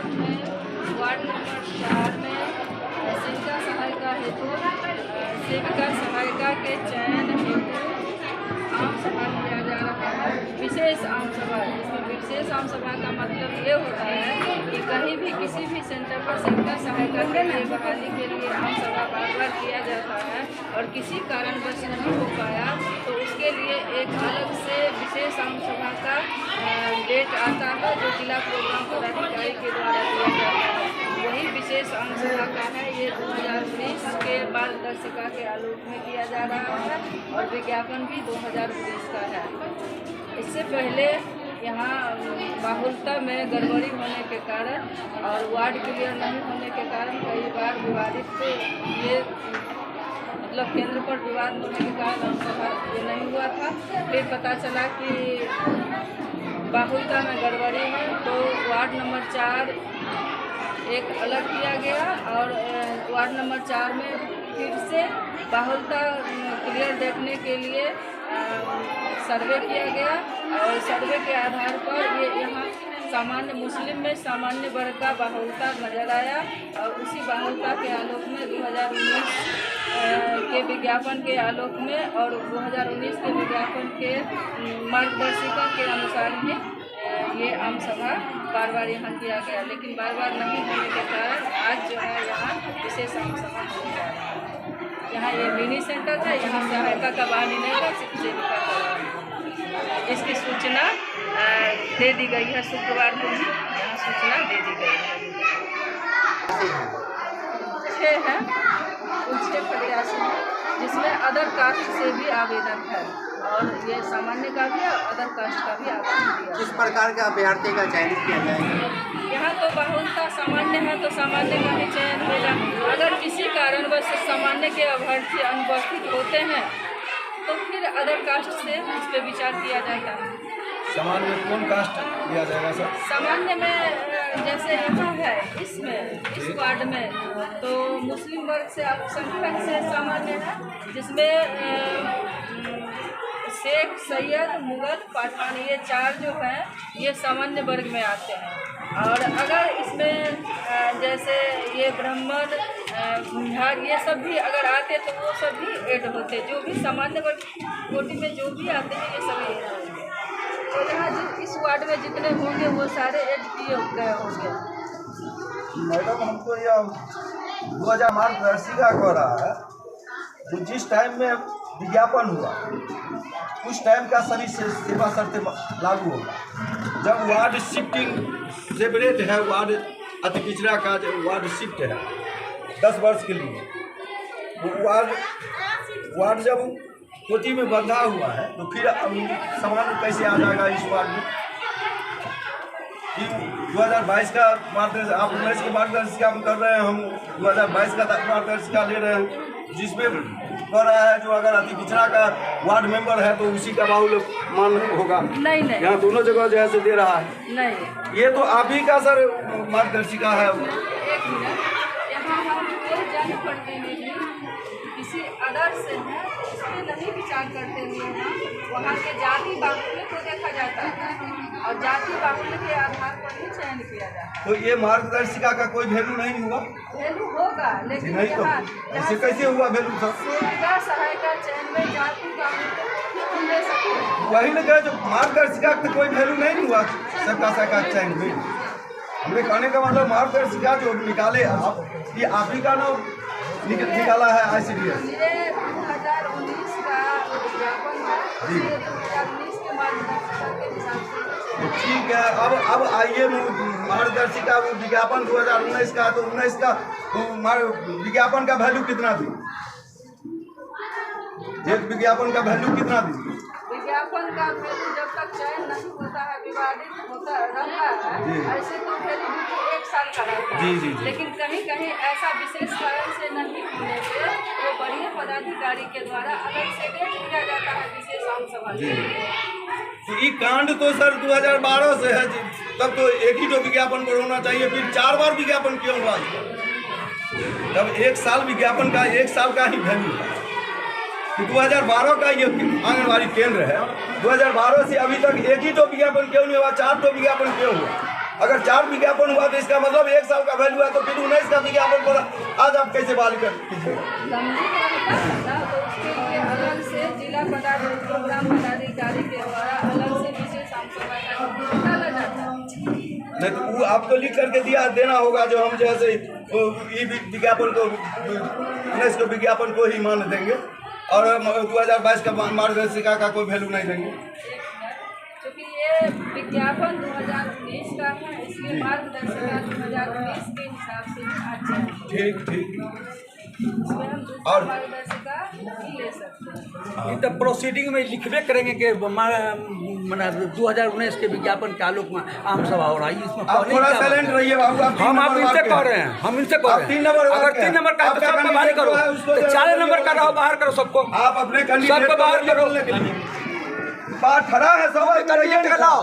Ward में ward number 4 में सेविका सहायिका हेतु सेविका सहायिका के चयन हेतु आम सभा किया जा रहा है। विशेष आम सभा, इसमें विशेष आम सभा का मतलब ये होता है कि कहीं भी किसी भी सेंटर पर सेविका सहायिका के लिए बहाली के लिए आम सभा बार किया जाता है और किसी कारणवश नहीं हो पाया तो उसके लिए एक अलग से विशेष आम सभा का डेट आता है जो जिला प्रोग्राम पदाधिकारी के द्वारा दिया जाता है। वही विशेष आम सभा का है। ये 2019 के मार्गदर्शिका के आलोक में किया जा रहा है और विज्ञापन भी 2019 का है। इससे पहले यहाँ बाहुल्यता में गड़बड़ी होने के कारण और वार्ड क्लियर नहीं होने के कारण कई बार विवादित ये मतलब केंद्र पर विवाद होने के कारण आम सभा ये नहीं हुआ था। फिर पता चला कि बाहुल्यता में गड़बड़ी है तो वार्ड नंबर 4 एक अलग किया गया और वार्ड नंबर 4 में फिर से बाहुल्यता क्लियर देखने के लिए सर्वे किया गया और सर्वे के आधार पर ये यहाँ सामान्य मुस्लिम में सामान्य वर्ग का बाहुल्यता नजर आया और उसी बाहुल्यता के आलोक में 2019 के विज्ञापन के आलोक में और 2019 के विज्ञापन के मार्गदर्शिका के अनुसार ही ये आम सभा बार यहाँ किया गया, लेकिन बार नहीं होने के कारण आज जो है यहाँ विशेष आम सभा हो जा रहा है। यहाँ ये मिनी सेंटर है, यहाँ सहायिका का बहाली नहीं है, सिर्फ सेविका का बहाली। इसकी सूचना दे दी गई है, शुक्रवार को ही यहाँ सूचना दे दी गई है। 6 है, उन 6 प्रत्याशी हैं जिसमें अदर कास्ट से भी आवेदन है और ये सामान्य का भी और अदर कास्ट का भी आवेदन दिया। किस प्रकार के अभ्यर्थी का चयन किया जाएगा? यहाँ तो बाहुल्यता सामान्य है तो सामान्य का ही चयन होगा। अगर किसी कारणवश सामान्य के अभ्यर्थी अनुपस्थित होते हैं तो फिर अदर कास्ट से इस पर विचार किया जाता है। सामान्य में कौन कास्ट दिया जाएगा सर? सामान्य में जैसे यहाँ है इसमें इस वार्ड में तो मुस्लिम वर्ग से अल्पसंख्यक से सामान्य है जिसमें शेख, सैयद, मुगल, पठान ये 4 जो हैं ये सामान्य वर्ग में आते हैं। और अगर इसमें जैसे ये ब्राह्मण, झार ये सब भी अगर आते तो वो सब भी ऐड होते, जो भी सामान्य वर्ग कोटि में जो भी आते हैं ये सभी ऐड होंगे। तो यहाँ इस वार्ड में जितने होंगे वो सारे ऐड किए गए होंगे। मैडम हमको यह 2000 मार्गदर्शिका हो रहा है तो जिस टाइम में विज्ञापन हुआ उस टाइम का सभी सेवा शर्तें लागू होगा। जब वार्ड शिफ्टिंग सेपरेट है, वार्ड अति पिछड़ा का वार्ड शिफ्ट है 10 वर्ष के लिए, वार्ड जब कोटी में बंधा हुआ है तो फिर सामान्य कैसे आ जाएगा इस वार्ड में? 2022 का मार्गदर्शिका आप 19 के मार्गदर्शिका हम कर रहे हैं, हम 2022 का मार्गदर्शिका ले रहे हैं जिसमें कह रहा है जो अगर अति पिछड़ा का वार्ड मेंबर है तो उसी का बाहुल्य मान होगा। नहीं यहाँ दोनों जगह जो है से दे रहा है। नहीं, ये तो आप ही का सर मार्गदर्शिका है। एक मिनट, यहाँ हम कोई जनप्रतिनिधि किसी अदर से है इसमें नहीं विचार करते हुए ना वहाँ के जाति बाहुल्य को देखा जाता है और जाति बाहुल्य के आधार पर ही चयन किया जाता है। तो ये मार्गदर्शिका का कोई वैल्यू नहीं हुआ? वैल्यू होगा लेकिन नहीं, तो ऐसे कैसे हुआ वैल्यू सर? सेविका सहायिका चयन में जाति बाहुल्य हम ले सकते हैं। वही ने कहा जो मार्गदर्शिका का कोई वैल्यू नहीं हुआ सेविका सहायिका चयन में। हमने कहने का मतलब मार्गदर्शिका जो निकाले ये आप ही का नाम निकाला है ICDS। ये 2019 का विज्ञापन है, ये 2019 के मार्गदर्शिका के हिसाब से। तो ठीक है, अब आइए मार्गदर्शिका विज्ञापन 2019 का, तो 19 का विज्ञापन का वैल्यू कितना थी? एक विज्ञापन का वैल्यू कितना थी? विज्ञापन का वैल्यू जब तक चयन नहीं होता है, विवादित होता रहता है, ऐसे तो वैल्यू 1 साल का रहता है। जी। लेकिन कहीं ऐसा विशेष कारण से नहीं होने पे वो बढ़िया पदाधिकारी के द्वारा अलग से डेट दिया जाता है विशेष आम सभा के लिए। तो ये कांड तो सर 2012 से है जी, तब तो एक ही तो विज्ञापन पर होना चाहिए, फिर 4 बार विज्ञापन क्यों हुआ? तब 1 साल विज्ञापन का 1 साल का ही वैल्यू है। 2012 का ये आंगनबाड़ी केंद्र है, 2012 से अभी तक एक ही तो विज्ञापन क्यों नहीं हुआ? 4 तो विज्ञापन क्यों हुआ? अगर 4 विज्ञापन हुआ तो इसका मतलब 1 साल का वैल्यू है, तो फिर 19 का विज्ञापन बोला आज आप कैसे बहाली कर कीजिएगा? लंबी का होता तो उसके लिए अलग से जिला प्रोग्राम पदाधिकारी के द्वारा अलग से विशेष आम सभा का निकाला जाता है। नहीं तो वो आपको लिख करके देना होगा, जो हम जैसे ये विज्ञापन को 19 को विज्ञापन को ही मान देंगे और 2022 का मार्गदर्शिका का कोई वैल्यू नहीं देंगे। क्योंकि ये विज्ञापन 2019 का है, इसलिए मार्गदर्शिका 2019 के हिसाब से अच्छा है। ठीक इसमें हम दूसरा और मार्गदर्शिका भी ले सकते हैं। ये तो प्रोसीडिंग में लिखबे करेंगे कि माना 2019 के विज्ञापन के आलोक में आम सभा हो रहा है, इसमें आप थोड़ा साइलेंट रहिए बाबू। हम आप इनसे कह रहे हैं, हम इनसे कह रहे हैं अगर 3 नंबर का तो सबको बाहर करो, तो 4 नंबर का रहो बाहर करो सबको, आप अपने कैंडिडेट सबको बाहर करो। बात खड़ा है सब कैंडिडेट का लाओ।